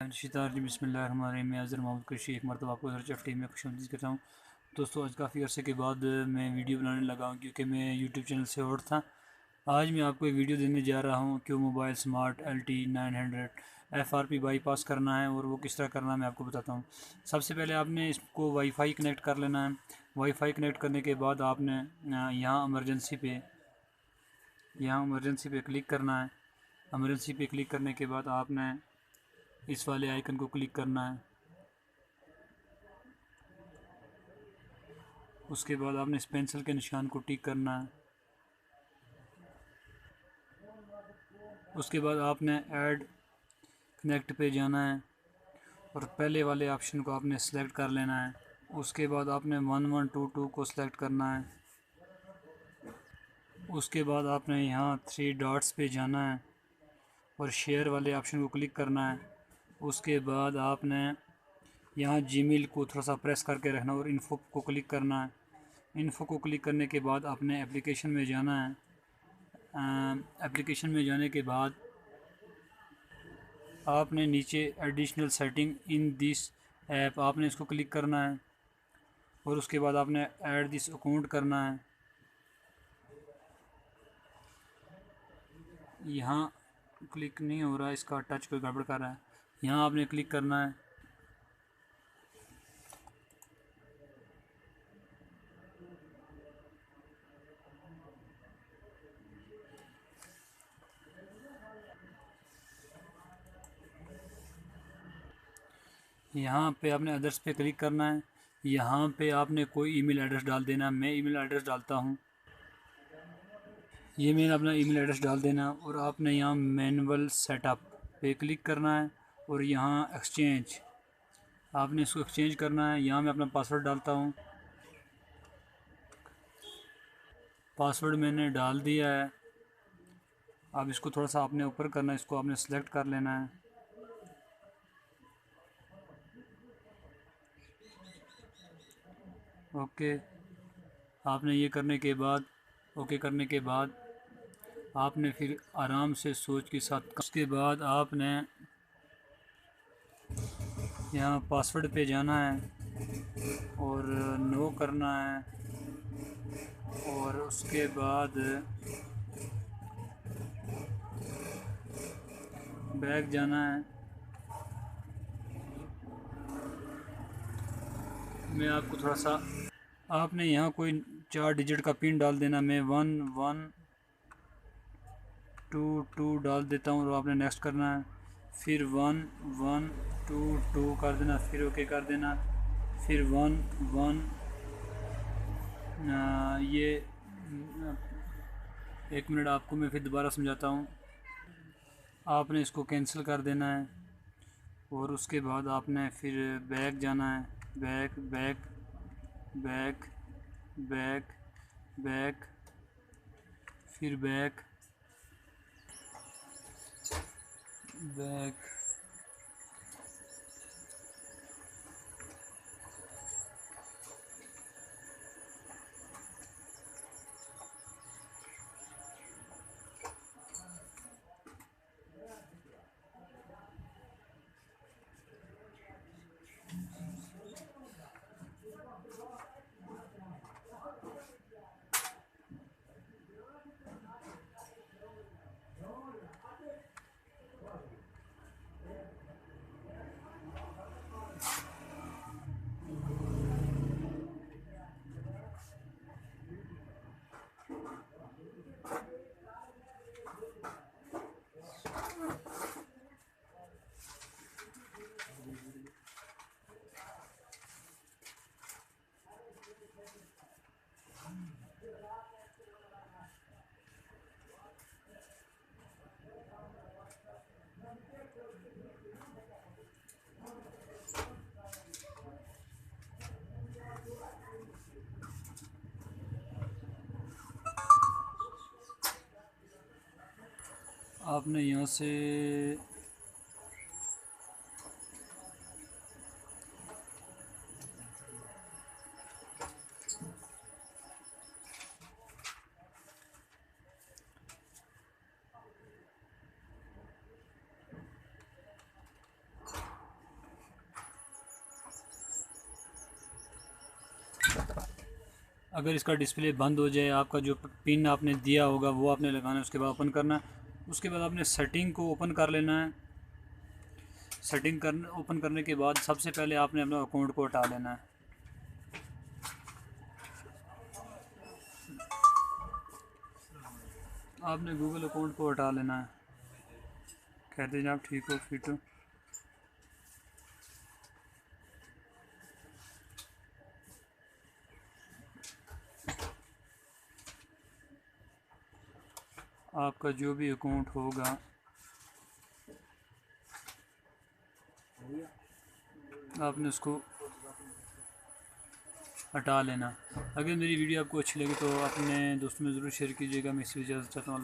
बिस्मिल्लाहिर्रहमानिर्रहीम। मैं अज़हर मोहम्मद कुरैशी एक मरतबा आपको रिसर्च टीम में खुशामदीद करता हूँ। दोस्तों, आज काफ़ी अरसे के बाद मैं वीडियो बनाने लगा हूँ क्योंकि मैं यूट्यूब चैनल से आउट था। आज मैं आपको एक वीडियो देने जा रहा हूँ कि mobile smart LT900 FRP bypass करना है और वो किस तरह करना है मैं आपको बताता हूँ। सबसे पहले आपने इसको वाईफाई कनेक्ट कर लेना है। वाईफाई कनेक्ट करने के बाद आपने यहाँ इमरजेंसी पे क्लिक करना है। इमरजेंसी पे क्लिक करने के बाद आपने इस वाले आइकन को क्लिक करना है। उसके बाद आपने इस पेंसिल के निशान को टिक करना है। उसके बाद आपने ऐड कनेक्ट पे जाना है और पहले वाले ऑप्शन को आपने सेलेक्ट कर लेना है। उसके बाद आपने 1122 को सिलेक्ट करना है। उसके बाद आपने यहाँ 3 डॉट्स पे जाना है और शेयर वाले ऑप्शन को क्लिक करना है। उसके बाद आपने यहाँ जीमेल को थोड़ा सा प्रेस करके रखना और इन्फो को क्लिक करना है। इन्फो को क्लिक करने के बाद आपने एप्लीकेशन में जाना है। एप्लीकेशन में जाने के बाद आपने नीचे additional setting in this app आपने इसको क्लिक करना है और उसके बाद आपने ऐड दिस अकाउंट करना है। यहाँ क्लिक नहीं हो रहा है, इसका टच कोई गड़बड़ कर रहा है। यहाँ आपने क्लिक करना है। यहाँ पे आपने अदर्स पे क्लिक करना है। यहाँ पे आपने कोई ईमेल एड्रेस डाल देना। मैं ईमेल एड्रेस डालता हूँ। ये मैंने अपना ईमेल एड्रेस डाल देना और आपने यहाँ मैनुअल सेटअप पे क्लिक करना है और यहाँ एक्सचेंज आपने इसको एक्सचेंज करना है। यहाँ मैं अपना पासवर्ड डालता हूँ। पासवर्ड मैंने डाल दिया है। अब इसको थोड़ा सा आपने ऊपर करना है, इसको आपने सेलेक्ट कर लेना है। ओके, आपने ये करने के बाद ओके करने के बाद आपने फिर आराम से सोच के साथ उसके बाद आपने यहाँ पासवर्ड पे जाना है और नो करना है और उसके बाद बैक जाना है। मैं आपको थोड़ा सा आपने यहाँ कोई 4 डिजिट का पिन डाल देना। मैं 1122 डाल देता हूँ और आपने नेक्स्ट करना है। फिर 1122 कर देना, फिर ओके कर देना, फिर 11 ये 1 मिनट आपको मैं फिर दोबारा समझाता हूँ। आपने इसको कैंसिल कर देना है और उसके बाद आपने फिर बैक जाना है। Back back back back back फिर बैक बैक आपने यहाँ से अगर इसका डिस्प्ले बंद हो जाए, आपका जो पिन आपने दिया होगा वो आपने लगाना है, उसके बाद ओपन करना है। उसके बाद आपने सेटिंग को ओपन कर लेना है। ओपन करने के बाद सबसे पहले आपने अपना अकाउंट को हटा लेना है। आपने गूगल अकाउंट को हटा लेना है। कहते हैं आप ठीक हो फिट हो। आपका जो भी अकाउंट होगा आपने उसको हटा लेना। अगर मेरी वीडियो आपको अच्छी लगी तो अपने दोस्तों में ज़रूर शेयर कीजिएगा। मैं इसी इजाज़त चाहता हूँ।